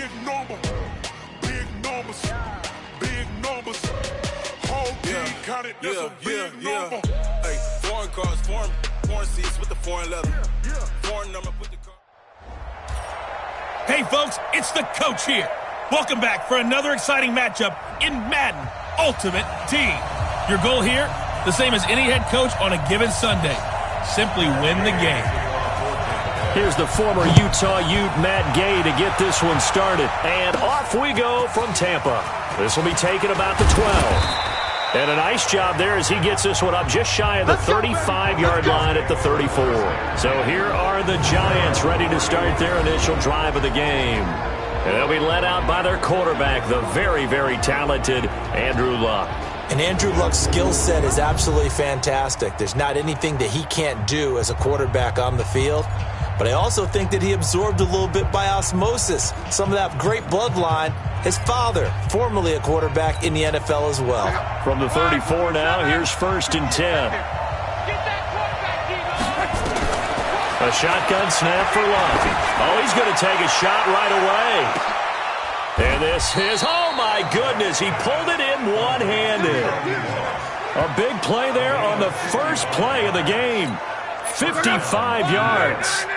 big number, big numbers, big numbers. Whole team counted, that's a big number. Hey, foreign cars, foreign seats with the foreign leather. Foreign number with the car. Hey, folks, it's the coach here. Welcome back for another exciting matchup in Madden Ultimate Team. Your goal here, the same as any head coach on a given Sunday. Simply win the game. Here's the former Utah Ute, Matt Gay, to get this one started. And off we go from Tampa. This will be taken about the 12. And a nice job there as he gets this one up just shy of the 35-yard line at the 34. So here are the Giants ready to start their initial drive of the game. And they'll be led out by their quarterback, the very, very talented Andrew Luck. And Andrew Luck's skill set is absolutely fantastic. There's not anything that he can't do as a quarterback on the field. But I also think that he absorbed a little bit by osmosis some of that great bloodline. His father, formerly a quarterback in the NFL as well. From the 34 now, here's 1st and 10. A shotgun snap for Luck. Oh, he's going to take a shot right away. And this is, oh my goodness, he pulled it in one-handed. A big play there on the first play of the game. 55 yards.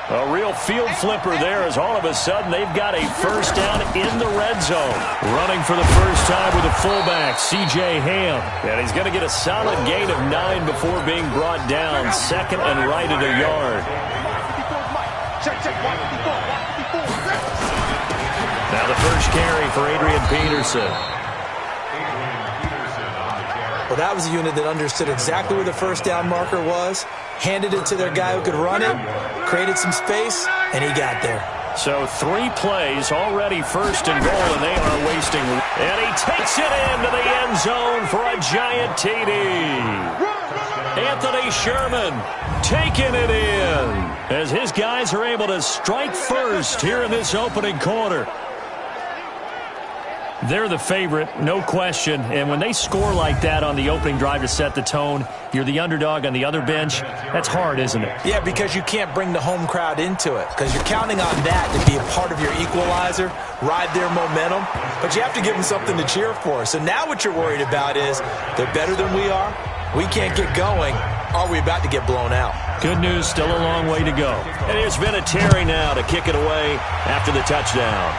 A real field flipper there as all of a sudden they've got a first down in the red zone. Running for the first time with a fullback, C.J. Ham. And he's going to get a solid gain of 9 before being brought down. Second and right at a yard. Now the first carry for Adrian Peterson. Well, that was a unit that understood exactly where the first down marker was, handed it to their guy who could run it, created some space, and he got there. So 3 plays, already first and goal, and they are wasting. And he takes it into the end zone for a giant TD. Anthony Sherman taking it in as his guys are able to strike first here in this opening quarter. They're the favorite, no question. And when they score like that on the opening drive to set the tone, you're the underdog on the other bench. That's hard, isn't it? Yeah, because you can't bring the home crowd into it because you're counting on that to be a part of your equalizer, ride their momentum. But you have to give them something to cheer for. So now what you're worried about is they're better than we are. We can't get going. Are we about to get blown out? Good news, still a long way to go. And it's been a Terry now to kick it away after the touchdown.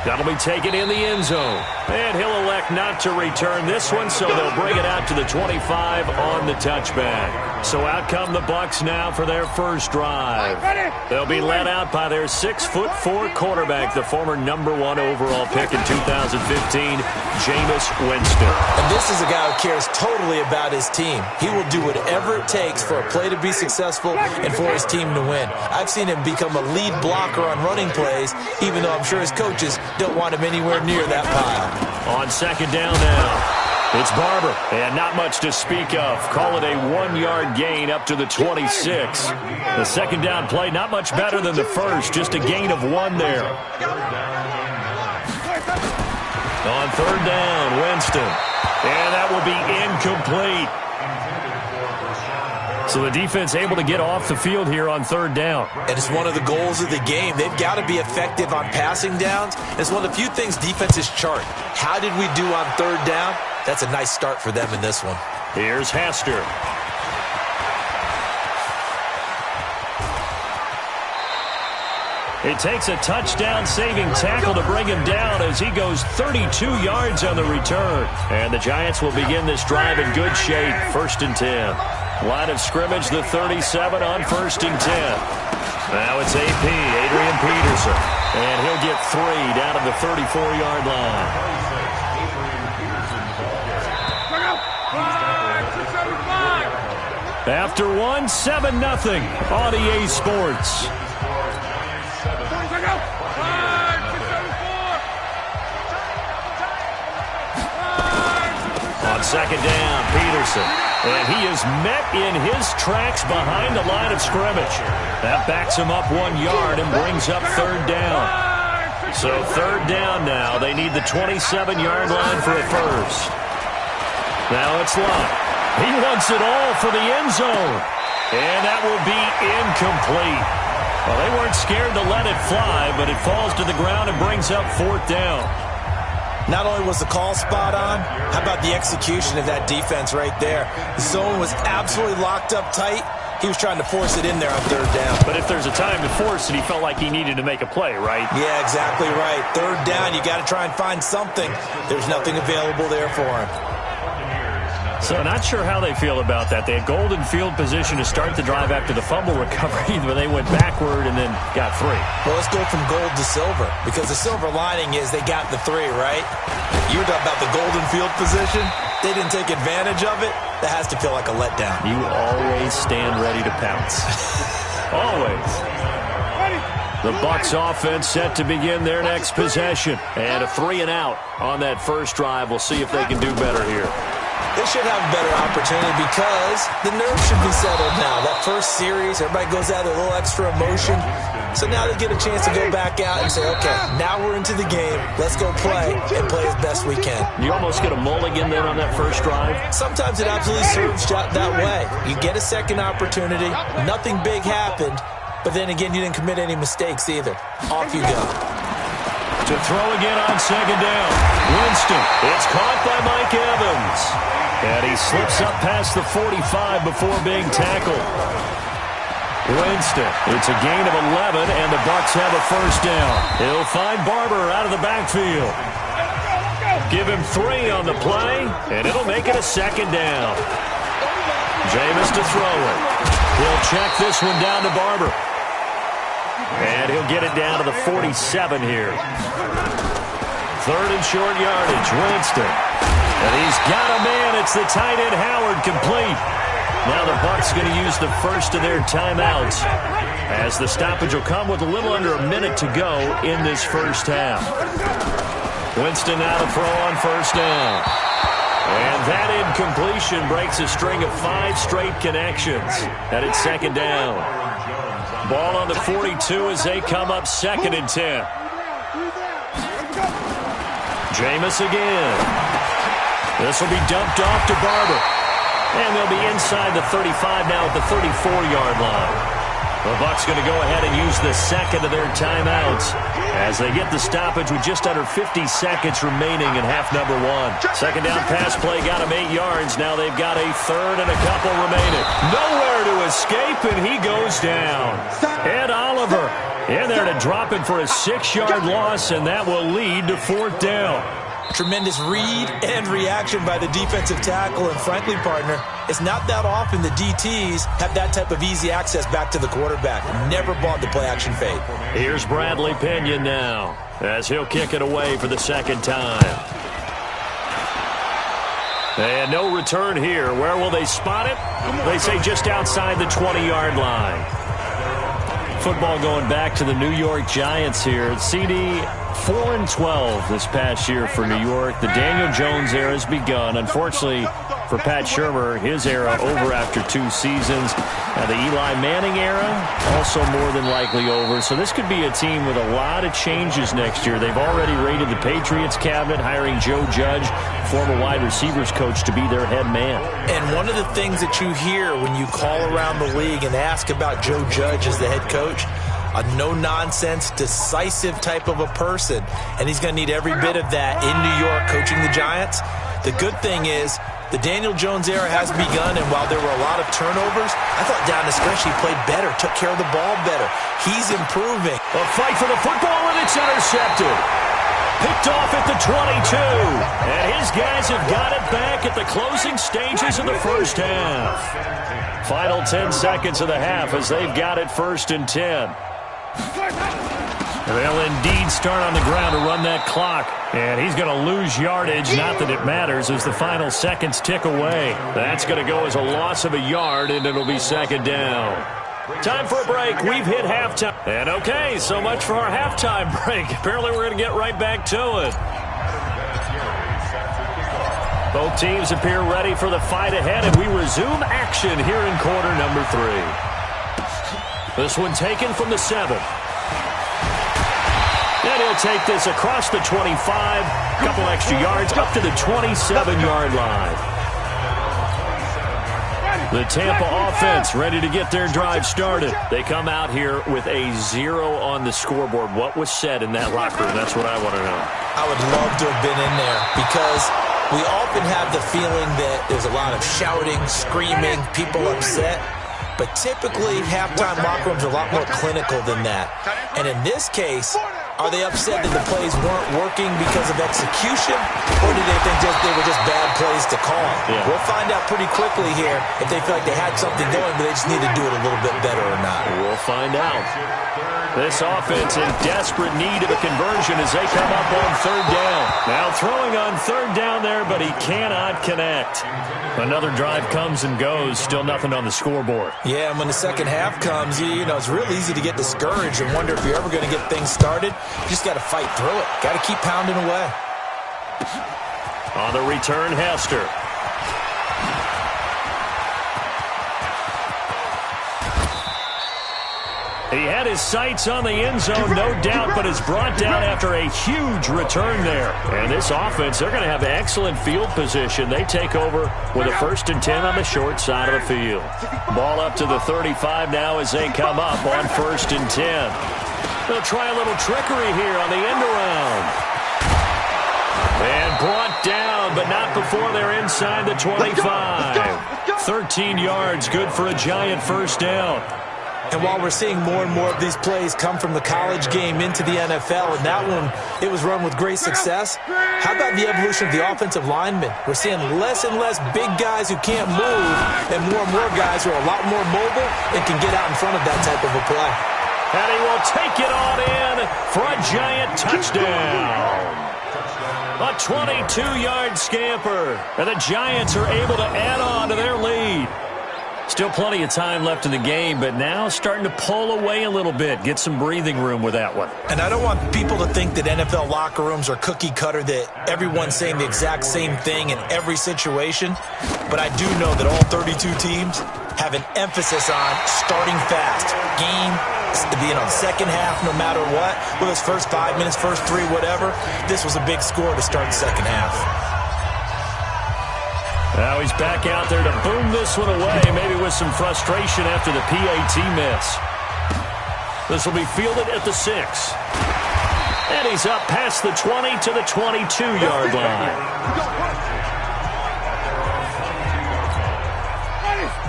That'll be taken in the end zone. And he'll elect not to return this one, so they'll bring it out to the 25 on the touchback. So out come the Bucs now for their first drive. They'll be led out by their 6'4" quarterback, the former #1 overall pick in 2015, Jameis Winston. And this is a guy who cares totally about his team. He will do whatever it takes for a play to be successful and for his team to win. I've seen him become a lead blocker on running plays, even though I'm sure his coaches don't want him anywhere near that pile. On second down now, it's Barber, and not much to speak of. Call it a 1-yard gain up to the 26. The second down play, not much better than the first, just a gain of 1 there. On third down, Winston, and that will be incomplete. So the defense able to get off the field here on third down. And it's one of the goals of the game. They've got to be effective on passing downs. It's one of the few things defenses chart. How did we do on third down? That's a nice start for them in this one. Here's Hester. It takes a touchdown-saving tackle to bring him down as he goes 32 yards on the return. And the Giants will begin this drive in good shape, 1st and 10. Line of scrimmage, the 37 on 1st and 10. Now it's AP, Adrian Peterson. And he'll get 3 down at the 34-yard line. After 1, 7-0 on EA Sports. On second down, Peterson. And he is met in his tracks behind the line of scrimmage. That backs him up 1 yard and brings up third down. So third down now. They need the 27-yard line for a first. Now it's Luck. He wants it all for the end zone. And that will be incomplete. Well, they weren't scared to let it fly, but it falls to the ground and brings up 4th down. Not only was the call spot on, how about the execution of that defense right there? The zone was absolutely locked up tight. He was trying to force it in there on 3rd down. But if there's a time to force it, he felt like he needed to make a play, right? Yeah, exactly right. 3rd down, you got to try and find something. There's nothing available there for him. So not sure how they feel about that. They had golden field position to start the drive after the fumble recovery, but they went backward and then got 3. Well, let's go from gold to silver, because the silver lining is they got the 3, right? You were talking about the golden field position. They didn't take advantage of it. That has to feel like a letdown. You always stand ready to pounce. Always. The Bucs offense set to begin their next possession. And a 3-and-out on that first drive. We'll see if they can do better here. They should have a better opportunity because the nerves should be settled now. That first series, everybody goes out with a little extra emotion. So now they get a chance to go back out and say, okay, now we're into the game. Let's go play and play as best we can. You almost get a mulligan then on that first drive? Sometimes it absolutely serves that way. You get a second opportunity. Nothing big happened. But then again, you didn't commit any mistakes either. Off you go. To throw again on 2nd down. Winston. It's caught by Mike Evans. And he slips up past the 45 before being tackled. Winston. It's a gain of 11, and the Bucs have a 1st down. He'll find Barber out of the backfield. Give him 3 on the play, and it'll make it a 2nd down. Jameis to throw it. He'll check this one down to Barber. And he'll get it down to the 47 here. 3rd and short yardage. Winston. And he's got a man. It's the tight end Howard, complete. Now the Bucs going to use the first of their timeouts as the stoppage will come with a little under a minute to go in this first half. Winston now to throw on 1st down. And that incompletion breaks a string of 5 straight connections. And it's 2nd down. Ball on the 42 as they come up 2nd and 10. Jameis again. This will be dumped off to Barber. And they'll be inside the 35 now at the 34-yard line. The Bucs going to go ahead and use the second of their timeouts as they get the stoppage with just under 50 seconds remaining in half number 1. 2nd down pass play got him 8 yards. Now they've got a 3rd and a couple remaining. Nowhere to escape, and he goes down. Ed Oliver in there to drop it for a 6-yard loss, and that will lead to 4th down. Tremendous read and reaction by the defensive tackle. And frankly, partner, it's not that often the DTs have that type of easy access back to the quarterback. Never bought the play-action fade. Here's Bradley Pinion now as he'll kick it away for the 2nd time. And no return here. Where will they spot it? They say just outside the 20-yard line. Football going back to the New York Giants here. CD 4-12 this past year for New York. The Daniel Jones era has begun. Unfortunately for Pat Shurmur, his era over after 2 seasons. Now the Eli Manning era also more than likely over. So this could be a team with a lot of changes next year. They've already raided the Patriots cabinet, hiring Joe Judge, former wide receivers coach, to be their head man. And one of the things that you hear when you call around the league and ask about Joe Judge as the head coach, a no-nonsense, decisive type of a person. And he's going to need every bit of that in New York coaching the Giants. The good thing is the Daniel Jones era has begun, and while there were a lot of turnovers, I thought down the stretch he played better, took care of the ball better. He's improving. A fight for the football, and it's intercepted. Picked off at the 22. And his guys have got it back at the closing stages of the first half. Final 10 seconds of the half as they've got it 1st and 10. They'll indeed start on the ground to run that clock. And he's going to lose yardage. Not that it matters as the final seconds tick away. That's going to go as a loss of a yard, and it'll be 2nd down. Time for a break. We've hit halftime. And okay, so much for our halftime break. Apparently we're going to get right back to it. Both teams appear ready for the fight ahead, and we resume action here in quarter number 3. This one taken from the 7. And he'll take this across the 25, a couple extra yards, up to the 27-yard line. The Tampa offense ready to get their drive started. They come out here with a 0 on the scoreboard. What was said in that locker room? That's what I want to know. I would love to have been in there because we often have the feeling that there's a lot of shouting, screaming, people upset. But typically, halftime locker rooms are a lot more clinical than that. And in this case, are they upset that the plays weren't working because of execution, or do they think they were just bad plays to call? Yeah. We'll find out pretty quickly here if they feel like they had something going, but they just need to do it a little bit better or not. We'll find out. This offense in desperate need of a conversion as they come up on third down. Now throwing on third down there, but he cannot connect. Another drive comes and goes. Still nothing on the scoreboard. Yeah, and when the second half comes, you know, it's real easy to get discouraged and wonder if you're ever going to get things started. You just got to fight through it. Got to keep pounding away. On the return, Hester. He had his sights on the end zone, no doubt, but is brought down after a huge return there. And this offense, they're going to have excellent field position. They take over with a 1st and 10 on the short side of the field. Ball up to the 35 now as they come up on 1st and 10. They'll try a little trickery here on the end around. And brought down, but not before they're inside the 25. 13 yards, good for a giant first down. And while we're seeing more and more of these plays come from the college game into the NFL, and that one, it was run with great success, how about the evolution of the offensive linemen? We're seeing less and less big guys who can't move and more guys who are a lot more mobile and can get out in front of that type of a play. And he will take it on in for a giant touchdown. A 22-yard scamper. And the Giants are able to add on to their lead. Still plenty of time left in the game, but now starting to pull away a little bit. Get some breathing room with that one. And I don't want people to think that NFL locker rooms are cookie cutter, that everyone's saying the exact same thing in every situation. But I do know that all 32 teams have an emphasis on starting fast. Game, second half, no matter what. Whether it's first 5 minutes, first 3, whatever. This was a big score to start the second half. Now he's back out there to boom this one away, maybe with some frustration after the PAT miss. This will be fielded at the 6. And he's up past the 20 to the 22-yard line.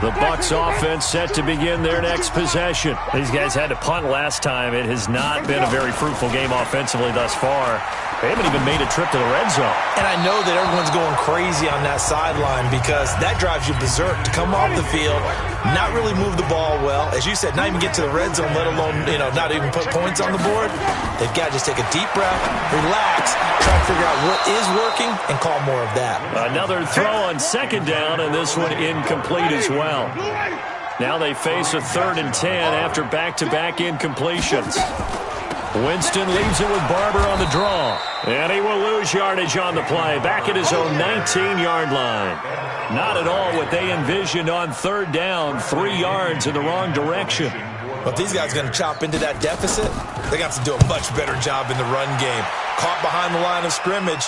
The Bucs offense set to begin their next possession. These guys had to punt last time. It has not been a very fruitful game offensively thus far. They haven't even made a trip to the red zone. And I know that everyone's going crazy on that sideline because that drives you berserk to come off the field, not really move the ball well. As you said, not even get to the red zone, let alone, not even put points on the board. They've got to just take a deep breath, relax, try to figure out what is working, and call more of that. Another throw on second down, and this one incomplete as well. Now they face a 3rd and 10 after back-to-back incompletions. Winston leaves it with Barber on the draw. And he will lose yardage on the play. Back at his own 19-yard line. Not at all what they envisioned on third down. 3 yards in the wrong direction. Well, if these guys are going to chop into that deficit, they got to do a much better job in the run game. Caught behind the line of scrimmage,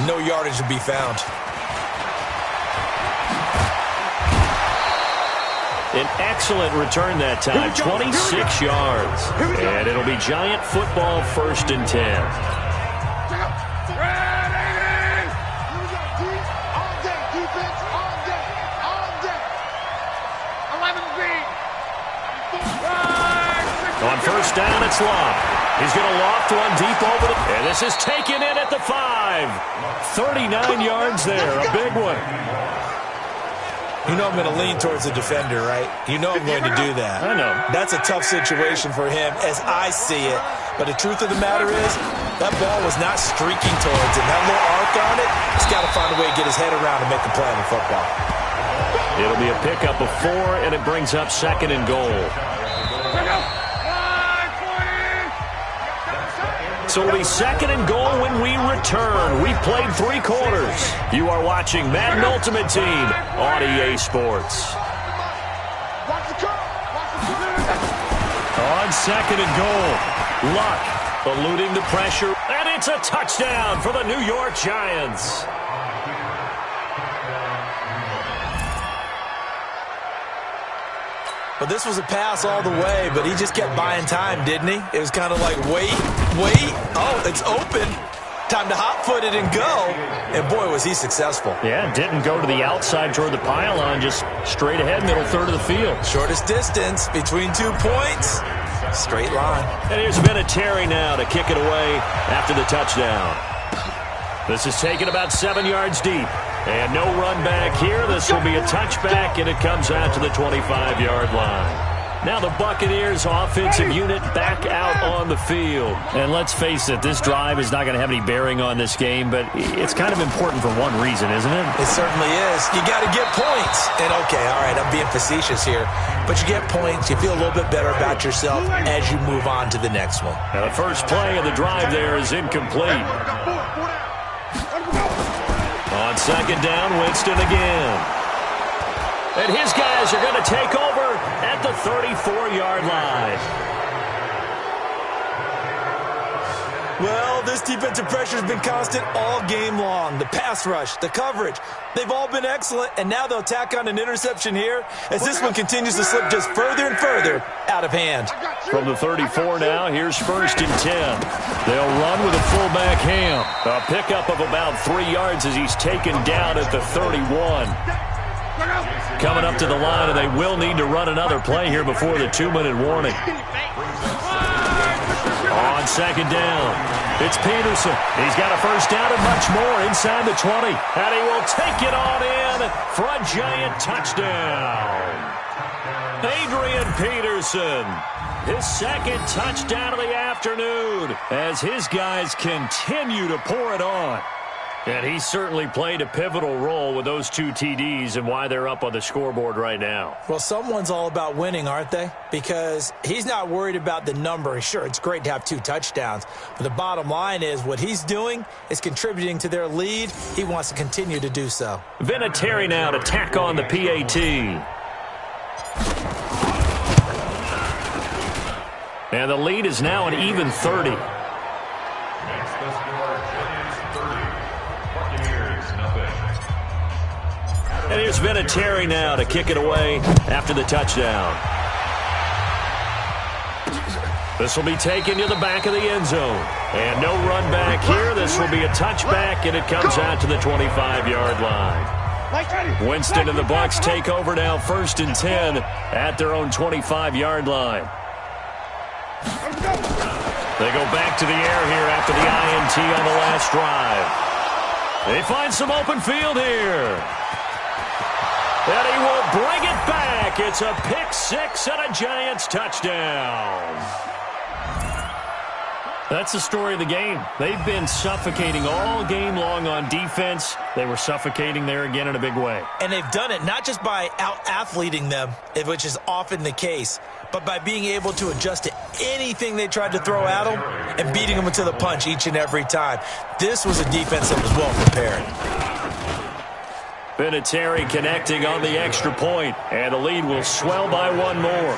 no yardage to be found. An excellent return that time, 26 yards. And it'll be Giant football 1st and 10. On first down, it's Love. He's going to loft one deep over the... And this is taken in at the 5. 39 yards there, a big one. You know I'm going to lean towards the defender, right? You know I'm going to do that. I know. That's a tough situation for him as I see it. But the truth of the matter is, that ball was not streaking towards him. That little arc on it, he's got to find a way to get his head around and make a play on the football. It'll be a pickup of 4, and it brings up 2nd and goal. So it'll be 2nd and goal when we return. We've played 3 quarters. You are watching Madden Ultimate Team on EA Sports. On 2nd and goal, Luck eluding the pressure, and it's a touchdown for the New York Giants. Well, this was a pass all the way, but he just kept buying time, didn't he? It was kind of like, wait. Oh, it's open. Time to hot-foot it and go. And, boy, was he successful. Yeah, didn't go to the outside toward the pylon, just straight ahead, middle third of the field. Shortest distance between 2 points. Straight line. And here's Vinatieri now to kick it away after the touchdown. This is taken about 7 yards deep. And no run back here. This will be a touchback, and it comes out to the 25-yard line. Now the Buccaneers offensive unit back out on the field. And let's face it, this drive is not going to have any bearing on this game, but it's kind of important for one reason, isn't it? It certainly is. You got to get points. And, okay, all right, I'm being facetious here. But you get points. You feel a little bit better about yourself as you move on to the next one. Now the first play of the drive there is incomplete. On second down, Winston again. And his guys are going to take over at the 34-yard line. Well, this defensive pressure has been constant all game long. The pass rush, the coverage, they've all been excellent, and now they'll tack on an interception here as this one continues to slip just further and further out of hand. From the 34 now, here's first and 10. They'll run with a fullback Ham. A pickup of about 3 yards as he's taken down at the 31. Coming up to the line, and they will need to run another play here before the 2-minute warning. On second down, it's Peterson. He's got a first down and much more inside the 20. And he will take it on in for a giant touchdown. Adrian Peterson, his second touchdown of the afternoon as his guys continue to pour it on. And he certainly played a pivotal role with those 2 TDs and why they're up on the scoreboard right now. Well, someone's all about winning, aren't they? Because he's not worried about the number. Sure, it's great to have 2 touchdowns. But the bottom line is what he's doing is contributing to their lead. He wants to continue to do so. Vinatieri now to tack on the PAT. And the lead is now an even 30. And here's Vinatieri now to kick it away after the touchdown. This will be taken to the back of the end zone. And no run back here. This will be a touchback, and it comes out to the 25-yard line. Winston and the Bucs take over now first and 10 at their own 25-yard line. They go back to the air here after the INT on the last drive. They find some open field here. And he will bring it back. It's a pick six and a Giants touchdown. That's the story of the game. They've been suffocating all game long on defense. They were suffocating there again in a big way. And they've done it not just by out-athleting them, which is often the case, but by being able to adjust to anything they tried to throw at them and beating them to the punch each and every time. This was a defense that was well prepared. Vinatieri connecting on the extra point, and the lead will swell by one more.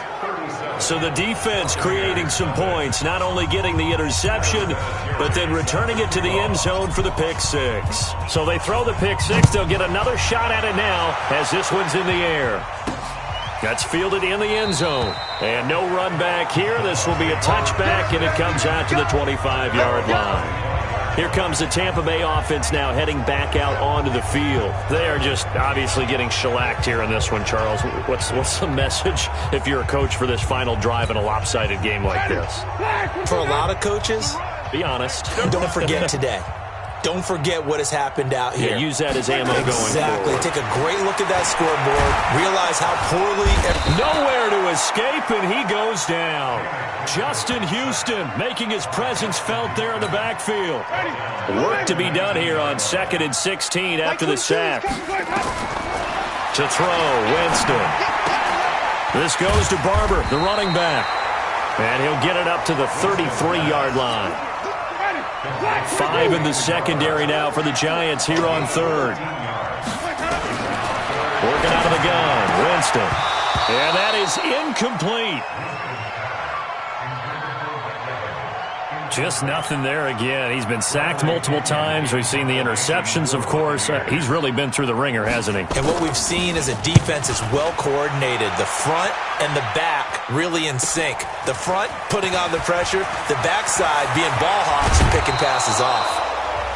So the defense creating some points, not only getting the interception, but then returning it to the end zone for the pick six. So they throw the pick six. They'll get another shot at it now as this one's in the air. That's fielded in the end zone. And no run back here. This will be a touchback, and it comes out to the 25-yard line. Here comes the Tampa Bay offense now heading back out onto the field. They are just obviously getting shellacked here in this one, Charles. What's the message if you're a coach for this final drive in a lopsided game like this? For a lot of coaches, be honest. Don't forget today. Don't forget what has happened out here. Yeah, use that as ammo going forward. Exactly. Take a great look at that scoreboard. Realize how poorly... Nowhere to escape, and he goes down. Justin Houston making his presence felt there in the backfield. Work to be done here on 2nd and 16 after the sack. To throw, Winston. This goes to Barber, the running back. And he'll get it up to the 33-yard line. 5 in the secondary now for the Giants here on third. Working out of the gun, Winston. And that is incomplete. Just nothing there again. He's been sacked multiple times. We've seen the interceptions, of course. He's really been through the ringer, hasn't he? And what we've seen is a defense is well coordinated. The front and the back really in sync. The front putting on the pressure, the backside being ball hawks and picking passes off.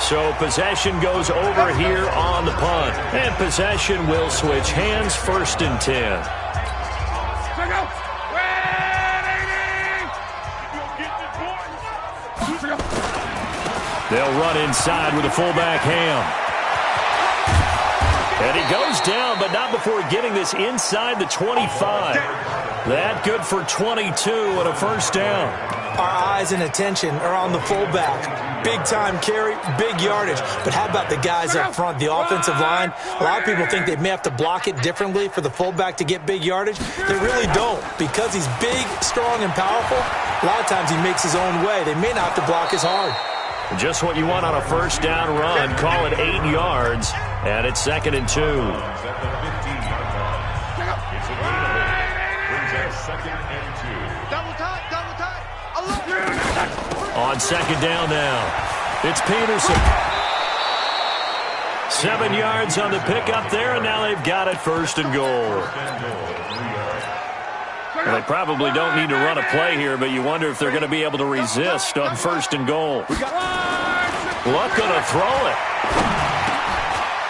So possession goes over here on the punt. And possession will switch hands, 1st and 10. They'll run inside with a fullback Ham. And he goes down, but not before getting this inside the 25. That good for 22 and a 1st down. Our eyes and attention are on the fullback. Big time carry, big yardage. But how about the guys up front, the offensive line? A lot of people think they may have to block it differently for the fullback to get big yardage. They really don't. Because he's big, strong, and powerful, a lot of times he makes his own way. They may not have to block as hard. Just what you want on a 1st down run. Call it 8 yards. And it's 2nd and 2. On 2nd down now, it's Peterson. 7 yards on the pickup there, and now they've got it 1st and goal. Well, they probably don't need to run a play here, but you wonder if they're going to be able to resist on 1st and goal. Luck going to throw it.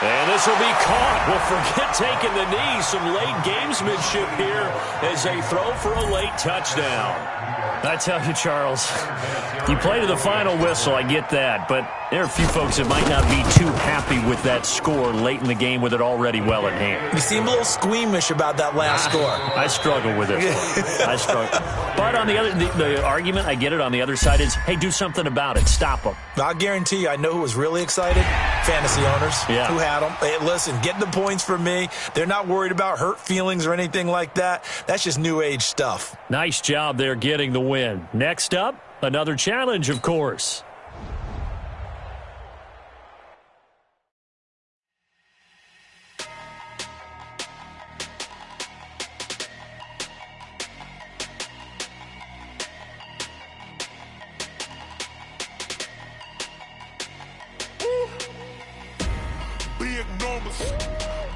And this will be caught. Well, forget taking the knee. Some late gamesmanship here as they throw for a late touchdown. I tell you, Charles, you play to the final whistle, I get that, but there are a few folks that might not be too happy with that score late in the game with it already well in hand. You seem a little squeamish about that last score. I struggle with it. I struggle. But on the argument, I get it, on the other side is, hey, do something about it. Stop them. I'll guarantee you, I know who was really excited. Fantasy owners who had them. Hey, listen, get the points for me. They're not worried about hurt feelings or anything like that. That's just new age stuff. Nice job there getting the win. Next up, another challenge, of course.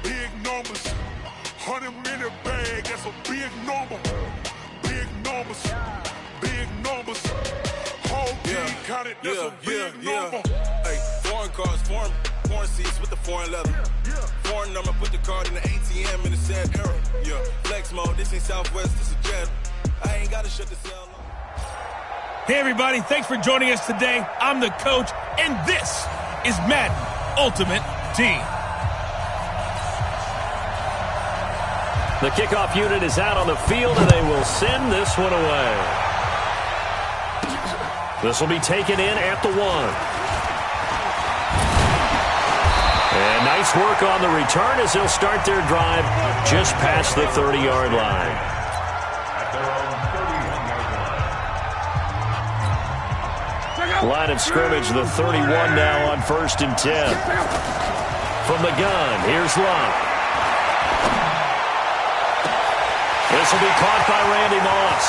Big numbers, 100-minute bag, that's a big number. Big numbers, whole team counted, that's a big number. Hey, foreign cars, foreign seats with the foreign leather. Foreign number, put the card in the ATM in the sad era. Yeah, flex mode, this ain't Southwest, this is Jet. I ain't gotta shut the cell off. Hey, everybody, thanks for joining us today. I'm the coach, and this is Madden Ultimate Team. The kickoff unit is out on the field, and they will send this one away. This will be taken in at the 1. And nice work on the return as they'll start their drive just past the 30-yard line. Line of scrimmage, the 31 now on 1st and 10. From the gun, here's Love. This will be caught by Randy Moss.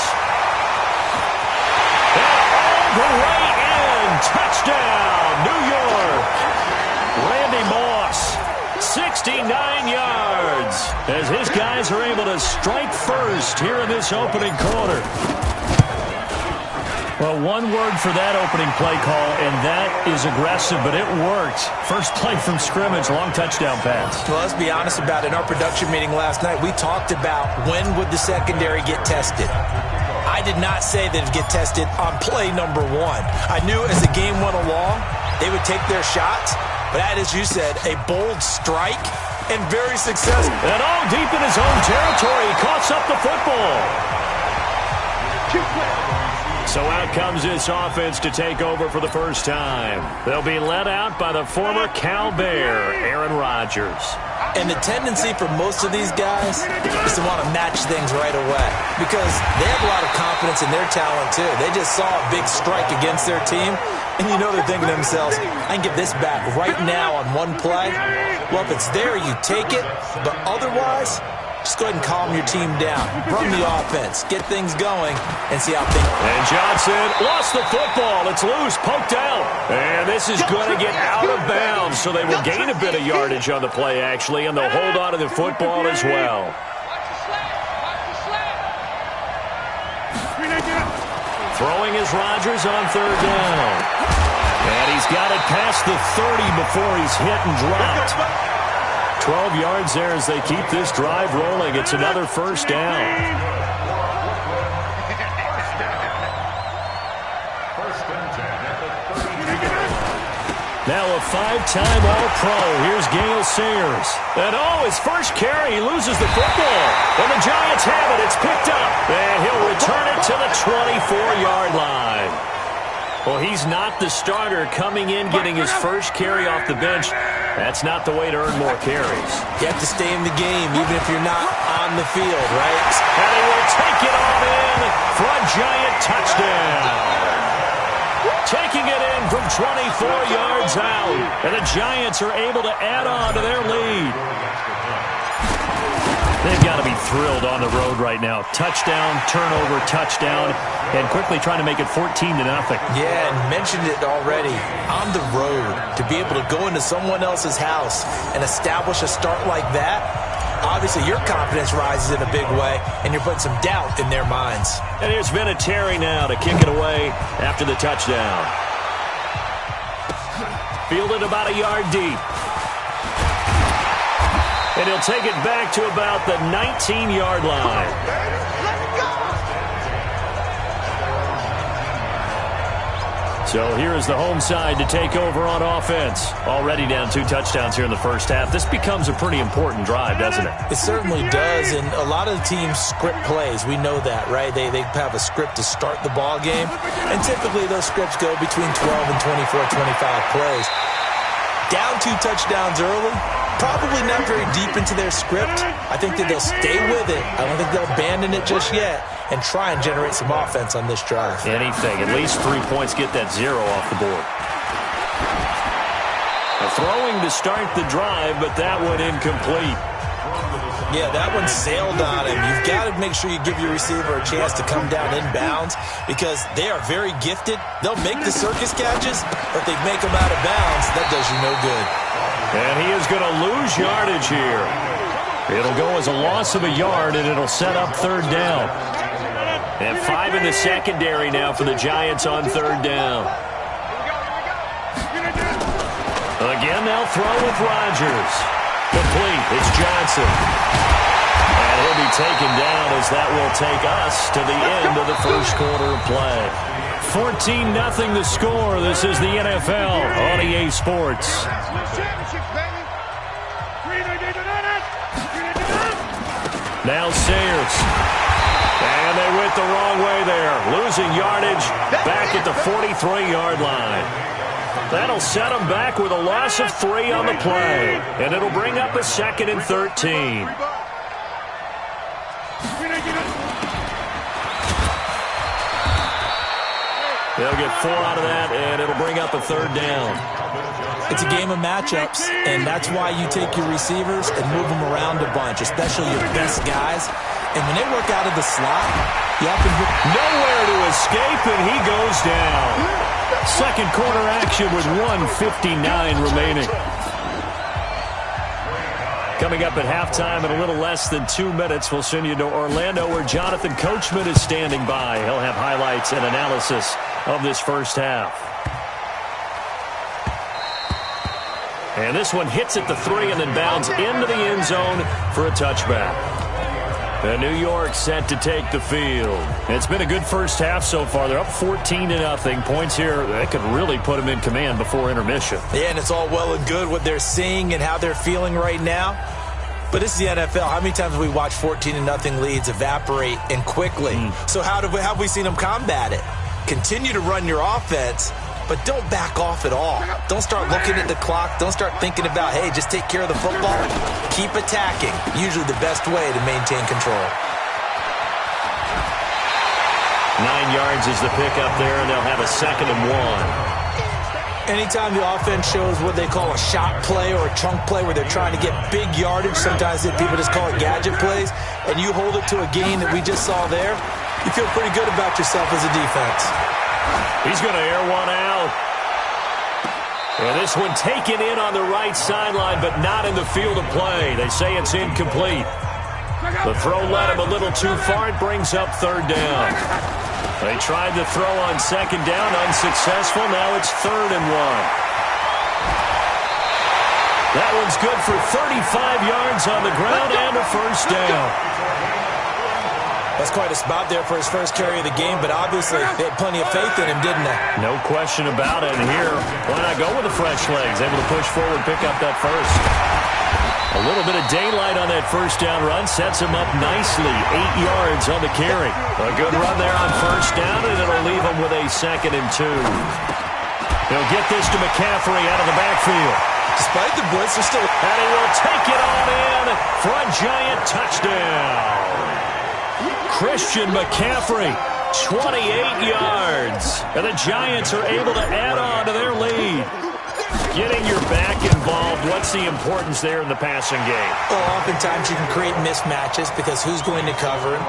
And all the way in. Touchdown, New York. Randy Moss, 69 yards, as his guys are able to strike first here in this opening quarter. Well, one word for that opening play call, and that is aggressive, but it worked. First play from scrimmage, long touchdown pass. Well, let's be honest about it. In our production meeting last night, we talked about when would the secondary get tested. I did not say that it would get tested on play number 1. I knew as the game went along, they would take their shots, but that, as you said, a bold strike and very successful. And all deep in his own territory, he coughs up the football. So out comes this offense to take over for the first time. They'll be led out by the former Cal Bear, Aaron Rodgers. And the tendency for most of these guys is to want to match things right away because they have a lot of confidence in their talent, too. They just saw a big strike against their team, and you know they're thinking to themselves, I can get this back right now on one play. Well, if it's there, you take it, but otherwise, just go ahead and calm your team down. Run the offense. Get things going and see how things... And Johnson lost the football. It's loose, poked out. And this is going to get out of bounds, so they will gain a bit of yardage on the play, actually, and they'll hold on to the football as well. Throwing is Rodgers on third down. And he's got it past the 30 before he's hit and dropped. 12 yards there as they keep this drive rolling. It's another first down. Now a 5-time All-Pro. Here's Gale Sayers. And his first carry, he loses the football. And the Giants have it. It's picked up. And he'll return it to the 24-yard line. Well, he's not the starter coming in, getting his first carry off the bench. That's not the way to earn more carries. You have to stay in the game, even if you're not on the field, right? And he will take it on in for a Giant touchdown. Taking it in from 24 yards out. And the Giants are able to add on to their lead. They've got to be thrilled on the road right now. Touchdown, turnover, touchdown, and quickly trying to make it 14-0. Yeah, and mentioned it already. On the road, to be able to go into someone else's house and establish a start like that, obviously your confidence rises in a big way, and you're putting some doubt in their minds. And here's Vinatieri now to kick it away after the touchdown. Fielded about a yard deep. And he'll take it back to about the 19-yard line. So here is the home side to take over on offense. Already down 2 touchdowns here in the first half. This becomes a pretty important drive, doesn't it? It certainly does, and a lot of the teams script plays. We know that, right? They have a script to start the ball game, and typically those scripts go between 12 and 24, 25 plays. Down 2 touchdowns early, probably not very deep into their script. I think that they'll stay with it. I don't think they'll abandon it just yet and try and generate some offense on this drive. Anything. At least 3 points, get that 0 off the board. A throwing to start the drive, but that one incomplete. Yeah, that one sailed on him. You've got to make sure you give your receiver a chance to come down inbounds because they are very gifted. They'll make the circus catches, but if they make them out of bounds, that does you no good. And he is going to lose yardage here. It'll go as a loss of a yard, and it'll set up third down. And 5 in the secondary now for the Giants on third down. Again, they'll throw with Rodgers. Complete. It's Johnson. And he'll be taken down as that will take us to the end of the first quarter of play. 14-0 the score. This is the NFL on EA Sports. Now Sayers. And they went the wrong way there. Losing yardage back at the 43-yard line. That'll set them back with a loss of 3 on the play. And it'll bring up a 2nd and 13. They'll get 4 out of that, and it'll bring up a 3rd down. It's a game of matchups, and that's why you take your receivers and move them around a bunch, especially your best guys. And when they work out of the slot, you often hit nowhere to escape, and he goes down. Second quarter action with 1:59 remaining. Coming up at halftime in a little less than 2 minutes, we'll send you to Orlando where Jonathan Coachman is standing by. He'll have highlights and analysis of this first half. And this one hits at the 3 and then bounds into the end zone for a touchback. And New York set to take the field. It's been a good first half so far. They're up 14-0. Points here that could really put them in command before intermission. Yeah, and it's all well and good what they're seeing and how they're feeling right now. But this is the NFL. How many times have we watched 14-0 leads evaporate and quickly? So how have we seen them combat it? Continue to run your offense, but don't back off at all. Don't start looking at the clock. Don't start thinking about, hey, just take care of the football. Keep attacking. Usually the best way to maintain control. 9 yards is the pickup there, and they'll have a 2nd and 1. Anytime the offense shows what they call a shot play or a chunk play where they're trying to get big yardage, sometimes people just call it gadget plays, and you hold it to a gain that we just saw there, you feel pretty good about yourself as a defense. He's going to air one out. And this one taken in on the right sideline, but not in the field of play. They say it's incomplete. The throw led him a little too far. It brings up third down. They tried to throw on second down, unsuccessful. Now it's 3rd and 1. That one's good for 35 yards on the ground and a first down. That's quite a spot there for his first carry of the game, but obviously they had plenty of faith in him, didn't they? No question about it. And here, why not go with the fresh legs? Able to push forward, pick up that first. A little bit of daylight on that first down run sets him up nicely. 8 yards on the carry. A good run there on first down, and it'll leave him with a 2nd and 2. He'll get this to McCaffrey out of the backfield. Despite the blitz, they're still... And he will take it on in for a giant touchdown. Christian McCaffrey, 28 yards. And the Giants are able to add on to their lead. Getting your back involved, what's the importance there in the passing game? Well, oftentimes you can create mismatches because who's going to cover him?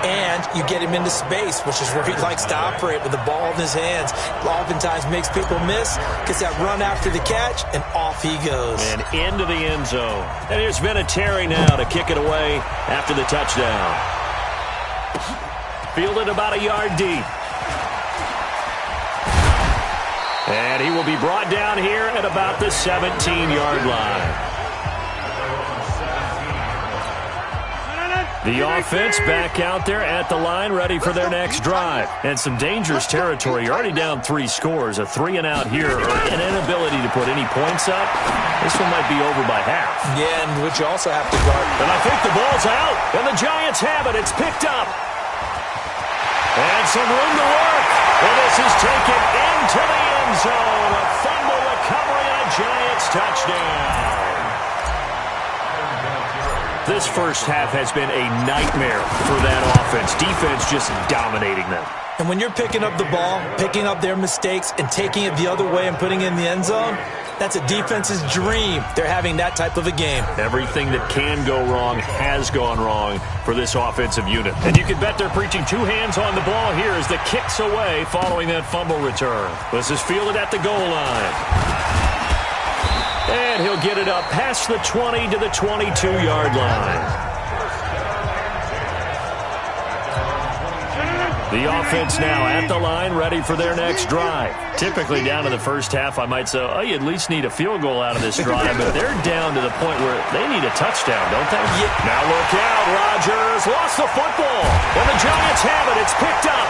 And you get him into space, which is where he likes to operate with the ball in his hands. Oftentimes makes people miss, gets that run after the catch, and off he goes. And into the end zone. And here's Vinatieri now to kick it away after the touchdown. Fielded about a yard deep. And he will be brought down here at about the 17-yard line. The offense back out there at the line, ready for their next drive. And some dangerous territory. You're already down 3 scores. A 3-and-out here, or an inability to put any points up. This one might be over by half. Yeah, and which you also have to guard. And I think the ball's out. And the Giants have it. It's picked up. And some room to work. And this is taken into the end zone. A fumble recovery and a Giants touchdown. This first half has been a nightmare for that offense. Defense just dominating them. And when you're picking up the ball, picking up their mistakes, and taking it the other way and putting it in the end zone, that's a defense's dream. They're having that type of a game. Everything that can go wrong has gone wrong for this offensive unit. And you can bet they're preaching 2 hands on the ball here as the kick's away following that fumble return. This is fielded at the goal line. And he'll get it up past the 20 to the 22-yard line. The offense now at the line, ready for their next drive. Typically down to the first half, I might say, oh, you at least need a field goal out of this drive, but they're down to the point where they need a touchdown, don't they? Yeah. Now look out, Rodgers lost the football, and the Giants have it. It's picked up.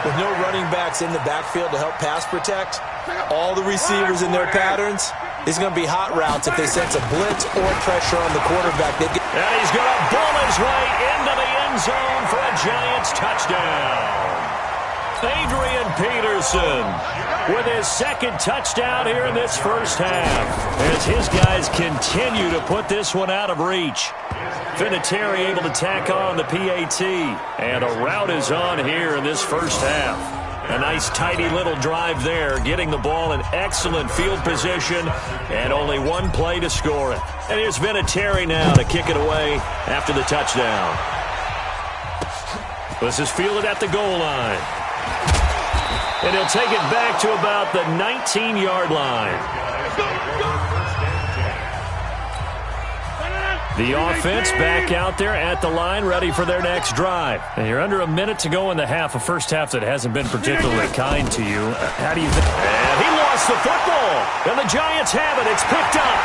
With no running backs in the backfield to help pass protect, all the receivers in their patterns, it's going to be hot routes if they sense a blitz or pressure on the quarterback. And he's going to bull his way into the end zone for a Giants touchdown. Adrian Peterson with his 2nd touchdown here in this first half as his guys continue to put this one out of reach. Vinatieri able to tack on the PAT, and a route is on here in this first half. A nice tidy little drive there, getting the ball in excellent field position, and only 1 play to score it. And here's Vinatieri now to kick it away after the touchdown. This is fielded at the goal line. And he'll take it back to about the 19-yard line. The offense back out there at the line, ready for their next drive. And you're under a minute to go in the half, a first half that hasn't been particularly kind to you. How do you think? And he lost the football. And the Giants have it. It's picked up.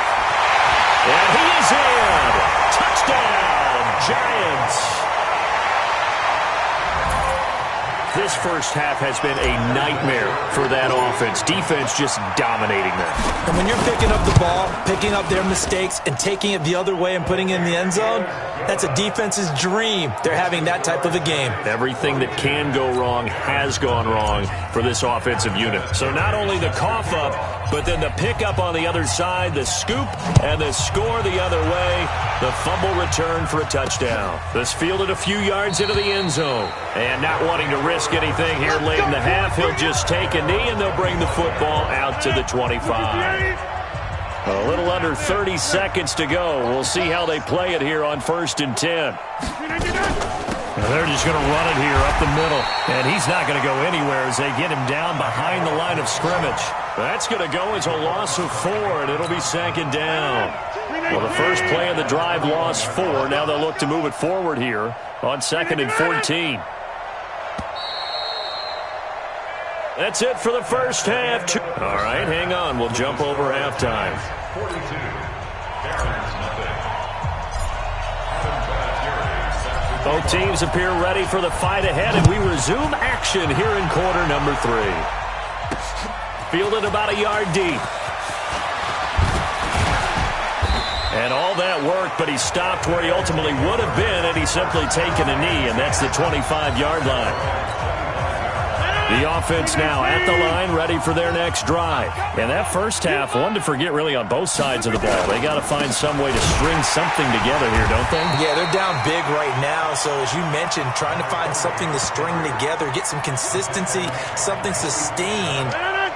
And he is in. Touchdown, Giants. This first half has been a nightmare for that offense. Defense just dominating them. And when you're picking up the ball, picking up their mistakes, and taking it the other way and putting it in the end zone, that's a defense's dream. They're having that type of a game. Everything that can go wrong has gone wrong for this offensive unit. So not only the cough up, but then the pickup on the other side, the scoop, and the score the other way. The fumble return for a touchdown. This fielded a few yards into the end zone. And not wanting to risk anything here late in the half, he'll just take a knee, and they'll bring the football out to the 25. A little under 30 seconds to go. We'll see how they play it here on 1st and 10. And they're just going to run it here up the middle. And he's not going to go anywhere as they get him down behind the line of scrimmage. That's going to go as a loss of 4, and it'll be 2nd down. Well, the first play of the drive lost 4. Now they'll look to move it forward here on 2nd and 14. That's it for the first half. All right, hang on. We'll jump over halftime. Both teams appear ready for the fight ahead, and we resume action here in quarter number 3. Fielded about a yard deep. And all that work, but he stopped where he ultimately would have been had he simply taken a knee, and that's the 25-yard line. The offense now at the line, ready for their next drive. And that first half, one to forget really on both sides of the ball. They got to find some way to string something together here, don't they? Yeah, they're down big right now. So as you mentioned, trying to find something to string together, get some consistency, something sustained,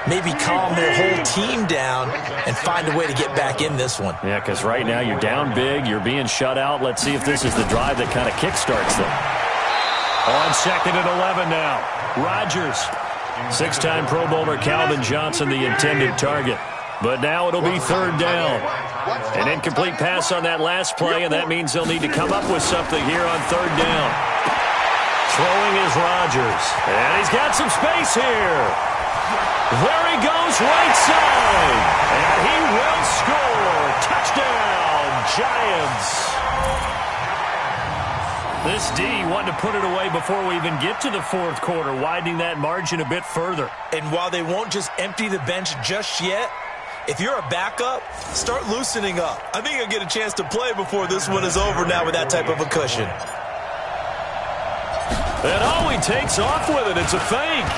maybe calm their whole team down and find a way to get back in this one. Yeah, because right now you're down big, you're being shut out. Let's see if this is the drive that kind of kickstarts them. On 2nd and 11 now. Rodgers. 6-time Pro Bowler Calvin Johnson, the intended target. But now it'll be 3rd down. An incomplete pass on that last play, and that means they'll need to come up with something here on 3rd down. Throwing is Rodgers. And he's got some space here. There he goes, right side. And he will score. Touchdown, Giants. This D wanted to put it away before we even get to the 4th quarter, widening that margin a bit further. And while they won't just empty the bench just yet, if you're a backup, start loosening up. I think you'll get a chance to play before this one is over now with that type of a cushion. And oh, he takes off with it. It's a fake.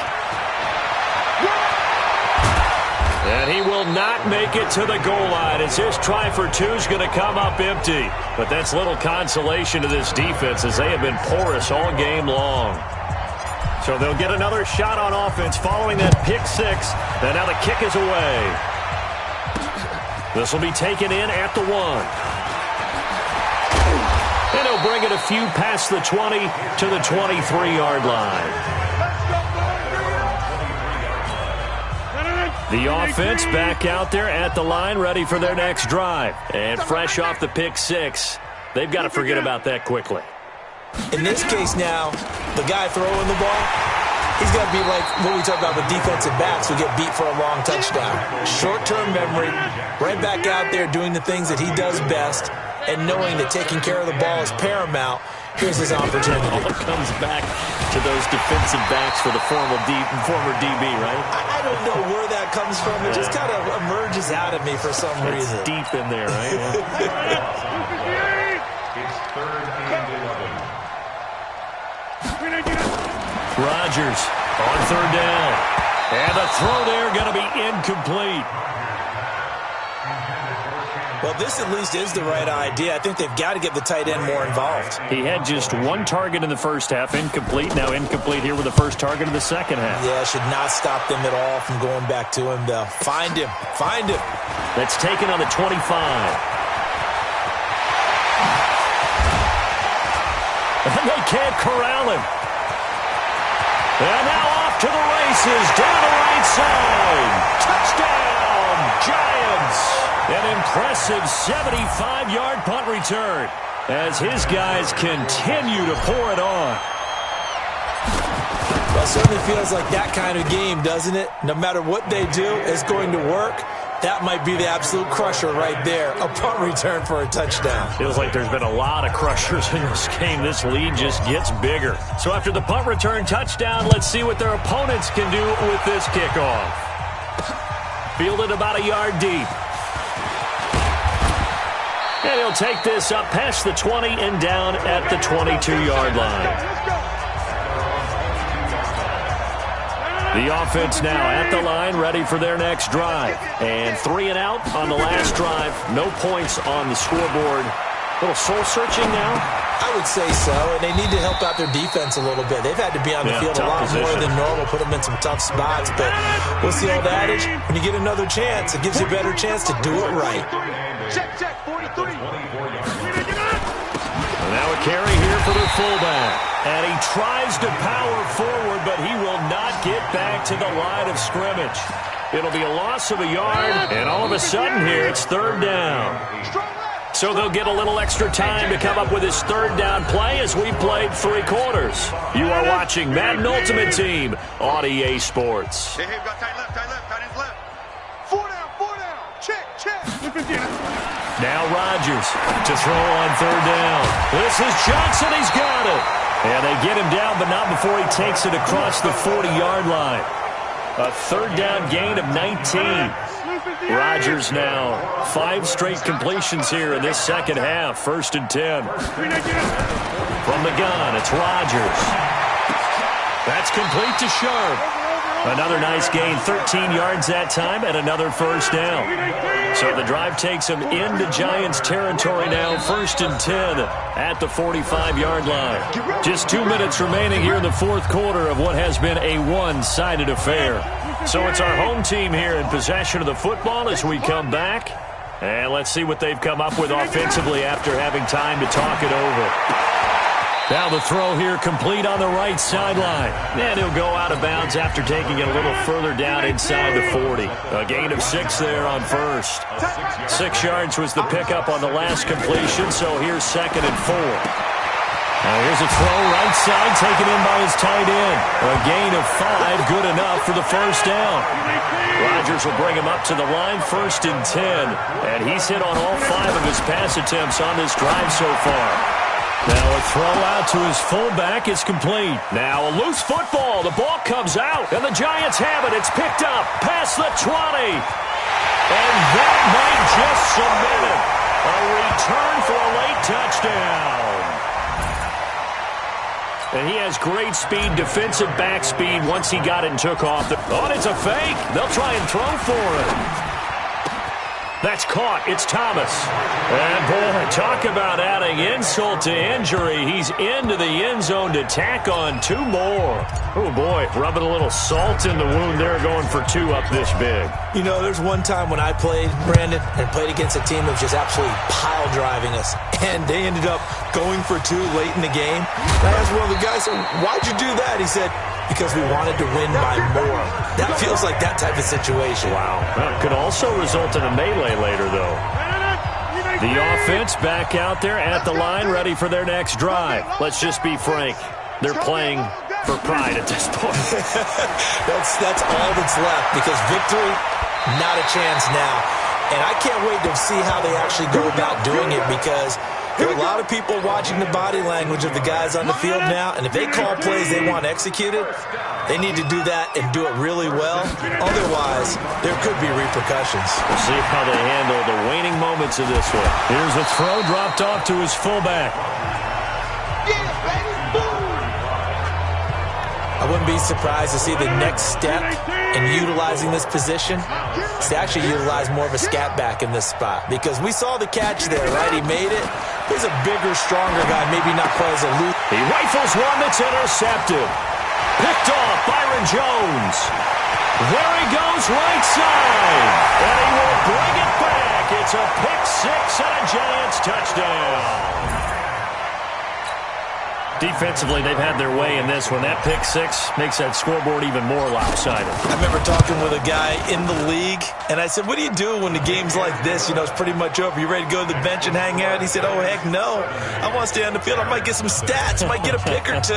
And he will not make it to the goal line as his try for 2 is going to come up empty. But that's little consolation to this defense as they have been porous all game long. So they'll get another shot on offense following that pick 6. And now the kick is away. This will be taken in at the 1. And he'll bring it a few past the 20 to the 23-yard line. The offense back out there at the line, ready for their next drive. And fresh off the pick 6, they've got to forget about that quickly. In this case now, the guy throwing the ball, he's got to be like what we talk about with defensive backs who get beat for a long touchdown. Short-term memory, right back out there doing the things that he does best, and knowing that taking care of the ball is paramount. Here's his opportunity. All comes back to those defensive backs for the former DB, right? I don't know where that comes from. It just kind of emerges out of me for some reason. It's deep in there, right? It's 3rd and 11. Rodgers on 3rd down. And the throw there going to be incomplete. Well, this at least is the right idea. I think they've got to get the tight end more involved. He had just 1 target in the first half, incomplete. Now incomplete here with the first target of the second half. Yeah, should not stop them at all from going back to him, though. Find him. Find him. That's taken on the 25. And they can't corral him. And now off to the races, down the right side. Touchdown, Giants. An impressive 75-yard punt return as his guys continue to pour it on. Well, it certainly feels like that kind of game, doesn't it? No matter what they do, it's going to work. That might be the absolute crusher right there, a punt return for a touchdown. Feels like there's been a lot of crushers in this game. This lead just gets bigger. So after the punt return touchdown, let's see what their opponents can do with this kickoff. Fielded about a yard deep. And he'll take this up past the 20 and down at the 22-yard line. The offense now at the line, ready for their next drive. And 3 and out on the last drive. No points on the scoreboard Little soul-searching now? I would say so, and they need to help out their defense a little bit. They've had to be on the field a lot more than normal, put them in some tough spots. But what's the old adage? When you get another chance, it gives you a better chance to do it right. Check, 43. Now a carry here for the fullback. And he tries to power forward, but he will not get back to the line of scrimmage. It'll be a loss of a yard, and all of a sudden here, it's third down. So they'll get a little extra time to come up with his third down play as we played 3 quarters. You are watching Madden Ultimate Team on EA Sports. Hey, we got tight left. 4 down. Check. Now Rodgers to throw on third down. This is Johnson. He's got it. And they get him down, but not before he takes it across the 40-yard line. A third down gain of 19. Rodgers now 5 straight completions here in this second half. 1st and 10. From the gun, it's Rodgers. That's complete to Sharp. Another nice gain, 13 yards that time, and another first down. So the drive takes him into Giants territory now, 1st and 10 at the 45-yard line. Just 2 minutes remaining here in the fourth quarter of what has been a one-sided affair. So it's our home team here in possession of the football as we come back. And let's see what they've come up with offensively after having time to talk it over. Now the throw here complete on the right sideline. And he'll go out of bounds after taking it a little further down inside the 40. A gain of 6 there on first. 6 yards was the pickup on the last completion, so here's 2nd and 4. Now here's a throw right side taken in by his tight end. A gain of 5, good enough for the first down. Rodgers will bring him up to the line, 1st and 10. And he's hit on all 5 of his pass attempts on this drive so far. Now a throw out to his fullback is complete. Now a loose football. The ball comes out, and the Giants have it. It's picked up past the 20. And that might just cement it. A return for a late touchdown. And he has great speed, defensive back speed once he got it and took off. Oh, it's a fake. They'll try and throw for it. That's caught. It's Thomas. And, boy, talk about adding insult to injury. He's into the end zone to tack on 2 more. Oh, boy, rubbing a little salt in the wound there, going for 2 up this big. You know, there's one time when I played, Brandon, and played against a team that was just absolutely pile driving us. And they ended up going for 2 late in the game. And I asked one of the guys, why'd you do that? He said, because we wanted to win by more. That feels like that type of situation. Wow. Well, could also result in a melee later, though. The offense back out there at the line, ready for their next drive. Let's just be frank. They're playing for pride at this point. That's all that's left, because victory, not a chance now. And I can't wait to see how they actually go about doing it, because there are a lot of people watching the body language of the guys on the field now, and if they call plays they want executed, they need to do that and do it really well. Otherwise, there could be repercussions. We'll see how they handle the waning moments of this one. Here's a throw dropped off to his fullback. I wouldn't be surprised to see the next step in utilizing this position is to actually utilize more of a scat back in this spot, because we saw the catch there, right? He made it. He's a bigger, stronger guy, maybe not quite as elusive. He rifles one that's intercepted. Picked off, Byron Jones. There he goes, right side. And he will bring it back. It's a pick 6 and a Giants touchdown. Defensively, they've had their way in this one. That pick 6 makes that scoreboard even more lopsided. I remember talking with a guy in the league, and I said, what do you do when the game's like this? You know, it's pretty much over. You ready to go to the bench and hang out? He said, oh, heck no. I want to stay on the field. I might get some stats. I might get a pick or 2.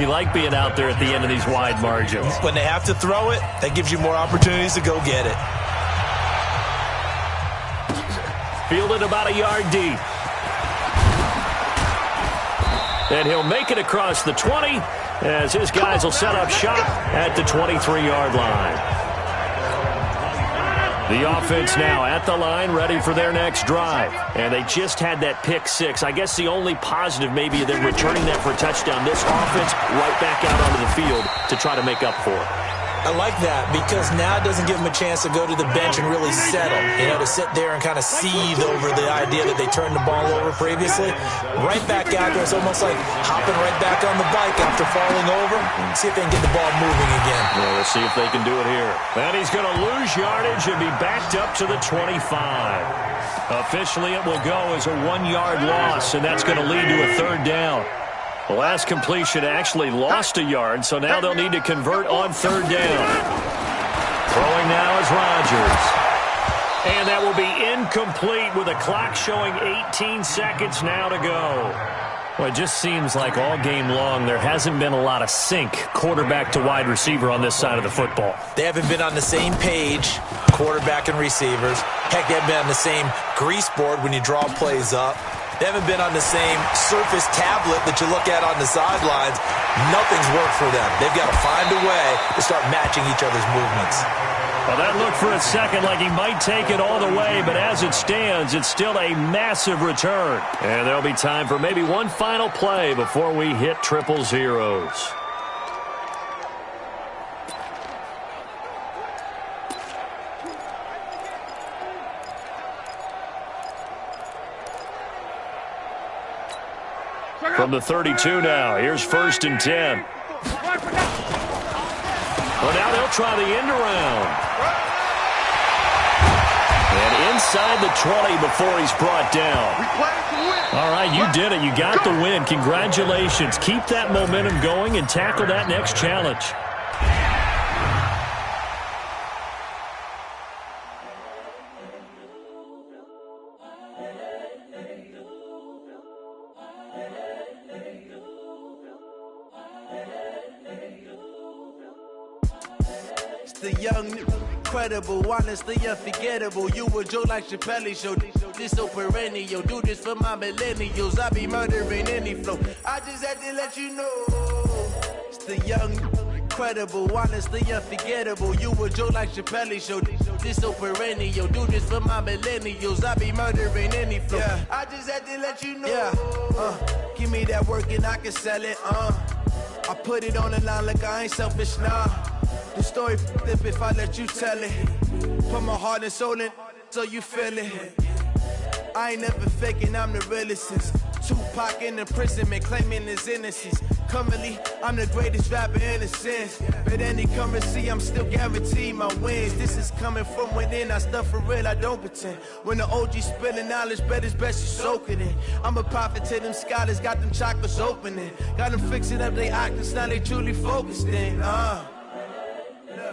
You like being out there at the end of these wide margins. When they have to throw it, that gives you more opportunities to go get it. Fielded about a yard deep. And he'll make it across the 20 as his guys will set up shop at the 23-yard line. The offense now at the line, ready for their next drive. And they just had that pick 6. I guess the only positive maybe them returning that for a touchdown. This offense right back out onto the field to try to make up for it. I like that because now it doesn't give them a chance to go to the bench and really settle, to sit there and kind of seethe over the idea that they turned the ball over previously. Right back out there, it's almost like hopping right back on the bike after falling over. See if they can get the ball moving again. Well, let's see if they can do it here. And he's going to lose yardage and be backed up to the 25. Officially, it will go as a 1-yard loss, and that's going to lead to a 3rd down. The last completion actually lost a yard, so now they'll need to convert on 3rd down. Throwing now is Rodgers. And that will be incomplete with a clock showing 18 seconds now to go. Well, it just seems like all game long there hasn't been a lot of sync quarterback to wide receiver on this side of the football. They haven't been on the same page, quarterback and receivers. Heck, they haven't been on the same grease board when you draw plays up. They haven't been on the same Surface tablet that you look at on the sidelines. Nothing's worked for them. They've got to find a way to start matching each other's movements. Well, that looked for a second like he might take it all the way, but as it stands, it's still a massive return. And there'll be time for maybe one final play before we hit 000. From the 32 now, here's 1st and 10. Well, now they'll try the end around. And inside the 20 before he's brought down. All right, you did it. You got the win. Congratulations. Keep that momentum going and tackle that next challenge. The young, incredible, honestly unforgettable. You a Joe like Chappelle show. This so perennial. Do this for my millennials. I be murdering any flow. I just had to let you know. It's the young, incredible, honestly unforgettable. You a Joe like Chappelle show. This so perennial. Do this for my millennials. I be murdering any flow. Yeah. I just had to let you know. Yeah. Give me that work and I can sell it. I put it on the line like I ain't selfish, nah. The story if I let you tell it. Put my heart and soul in so you feel it. I ain't never faking, I'm the realest since Tupac in imprisonment, claiming his innocence. Currently, I'm the greatest rapper in a sense. But any currency, I'm still guaranteed my wins. This is coming from within, I stuff for real, I don't pretend. When the OG spilling knowledge, bet it's best you soak it in. I'm a prophet to them scholars, got them chakras opening. Got them fixing up they octaves, now they truly focused in.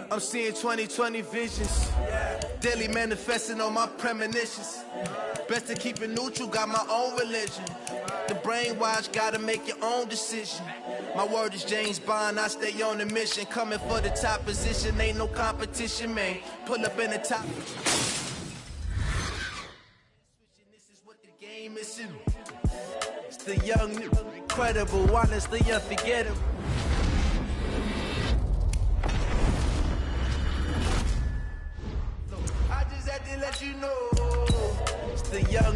I'm seeing 2020 visions. Daily manifesting on my premonitions. Best to keep it neutral, got my own religion. The brainwash, gotta make your own decision. My word is James Bond, I stay on the mission. Coming for the top position, ain't no competition, man. Pull up in the top. This is what the game is. It's the young, incredible, honestly unforgettable. To let you know, it's the young,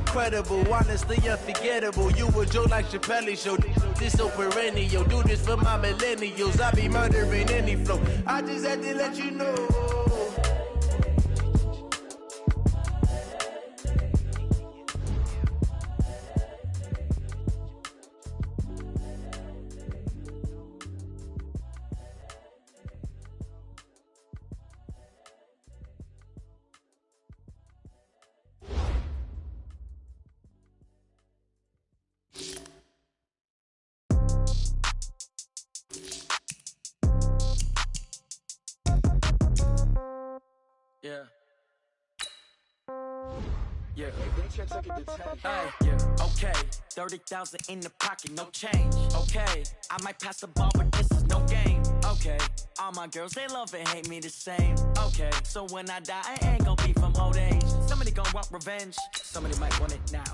incredible, honestly unforgettable. You a Joe like Chappelle show. This so perennial. Do this for my millennials. I be murdering any flow. I just had to let you know. Yeah. Okay. 30,000 in the pocket, no change. Okay. I might pass the ball, but this is no game. Okay. All my girls, they love and hate me the same. Okay. So when I die, I ain't gonna be from old age. Somebody gonna want revenge. Somebody might want it now.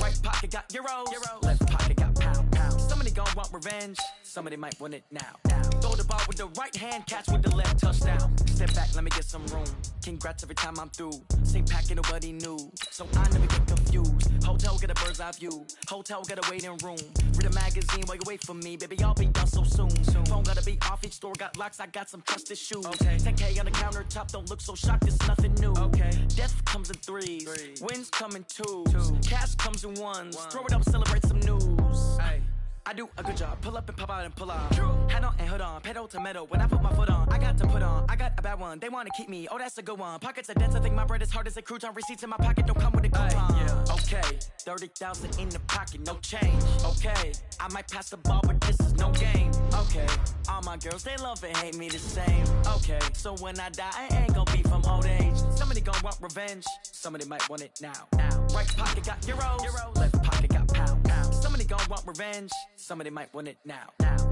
Right pocket got euros. Left pocket got pound. Somebody gonna want revenge. Somebody might want it now. Throw the ball with the right hand, catch with the left touchdown. Step back, let me get some room. congrats every time I'm through. Same packet, nobody knew, so I never get confused. Hotel, get a bird's eye view. Hotel, get a waiting room. Read a magazine while you wait for me, baby, I'll be done so soon. Phone gotta be off, each store got locks, I got some trusted shoes. Okay. 10K on the countertop, don't look so shocked, it's nothing new. Okay. Death comes in threes, wins come in twos, cash comes in ones. Throw it up, celebrate some news. Ay. I do a good job, pull up and pop out and pull out. Hat on and hood on, pedal to metal. When I put my foot on, I got to put on. I got a bad one, they wanna keep me, oh that's a good one. Pockets are dense, I think my bread is hard as a crouton. Receipts in my pocket don't come with a coupon. Yeah. Okay, 30,000 in the pocket, no change. Okay, I might pass the ball, but this is no game. Okay, all my girls, they love and hate me the same. Okay, so when I die, I ain't gon' be from old age. Somebody gon' want revenge, somebody might want it now. Right pocket got euros, left pocket got pounds. Somebody gon' want revenge, somebody might want it now.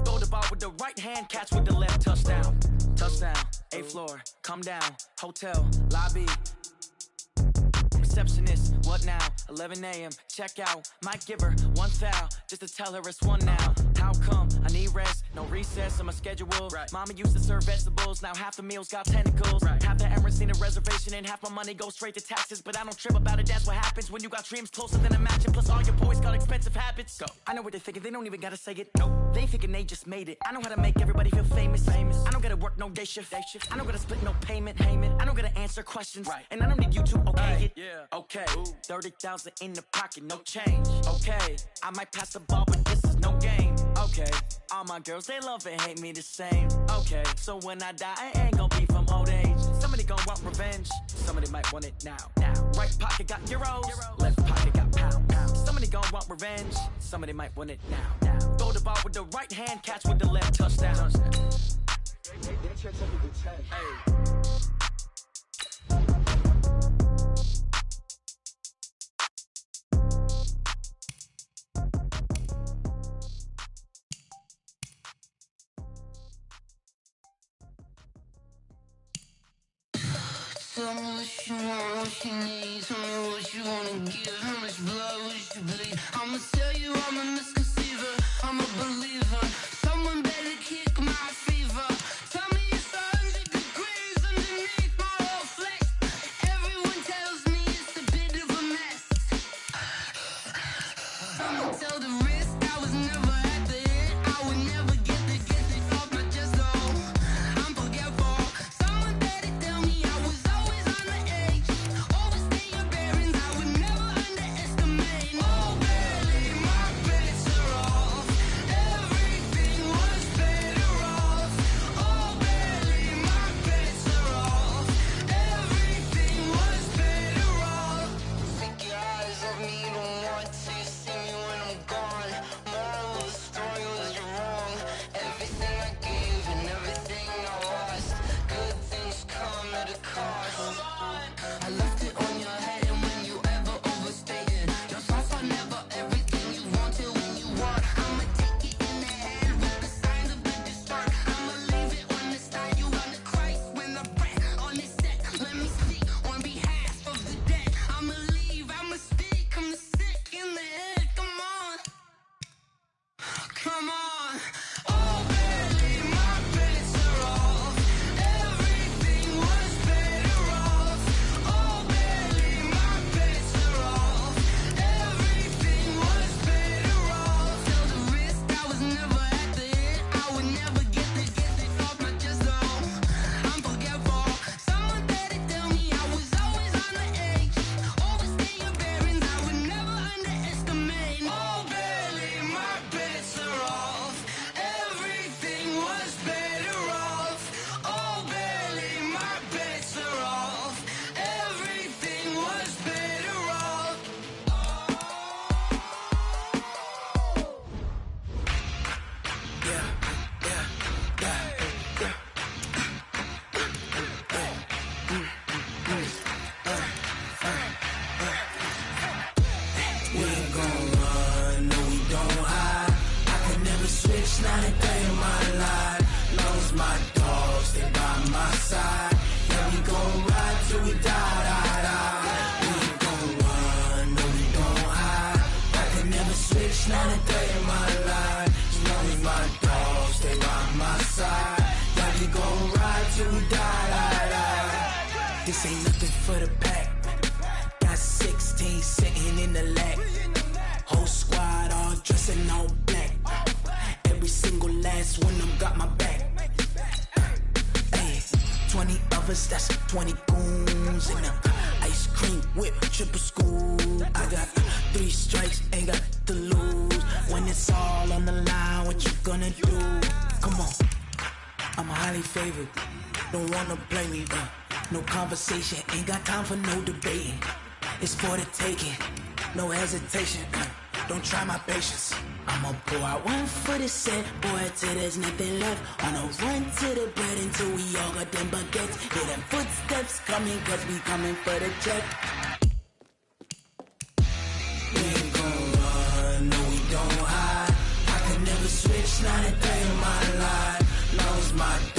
Throw the ball with the right hand, catch with the left, touchdown. Touchdown, 8th floor, come down, hotel, lobby. Receptionist, what now? 11 a.m., check out. Might give her one foul, just to tell her it's one now. How come? I need rest, no recess on my schedule. Right. Mama used to serve vegetables, now half the meals got tentacles. Right. Half the errands need a reservation and half my money goes straight to taxes. But I don't trip about it, that's what happens when you got dreams closer than a match. And plus all your boys got expensive habits. Go. I know what they're thinking, they don't even gotta say it. Nope. They thinking they just made it. I know how to make everybody feel famous. I don't gotta work no day shift. I don't gotta split no payment. I don't gotta answer questions. Right. And I don't need you to okay it. Yeah. Okay, 30,000 in the pocket, no change. Okay, I might pass the ball, but this is no game. Okay, all my girls, they love and hate me the same. Okay, so when I die, I ain't gon' be from old age. Somebody gon' want revenge, somebody might want it now. Right pocket got euros, left pocket got pounds. Somebody gon' want revenge, somebody might want it now. Throw the ball with the right hand, catch with the left, touchdown. Tell me what you want, what you need. Tell me what you wanna give. How much blood would you bleed? I'ma tell you I'm a misconceiver. I'm a believer. Someone better kick my fever. Tell me it's 100 degrees underneath my whole flesh. Everyone tells me it's a bit of a mess. I'ma tell the risk I was never at the end. I would never get it off my chest though. I'm forgetful. Someone better tell me I was always on the edge. Overstay your bearings, I would never underestimate. Oh, barely, my bets are off. Everything This ain't nothing for the pack. Got 16 sitting in the lag. Whole squad all dressing all black. Every single last one of them got my back. Hey, 20 of us, that's 20 goons in them. Ice cream whip, triple school. I got 3 strikes, ain't got to lose. When it's all on the line, what you gonna do? Come on, I'm highly favored. Don't wanna play me, no conversation, ain't got time for no debating. It's for the taking, no hesitation. Don't try my patience. I'ma pour out one for the set, boy, till there's nothing left. On a run to the bread until we all got them baguettes. Hear them footsteps coming, cause we coming for the check. We ain't gon' run, no we don't hide. I could never switch, not a day in my life. Long as my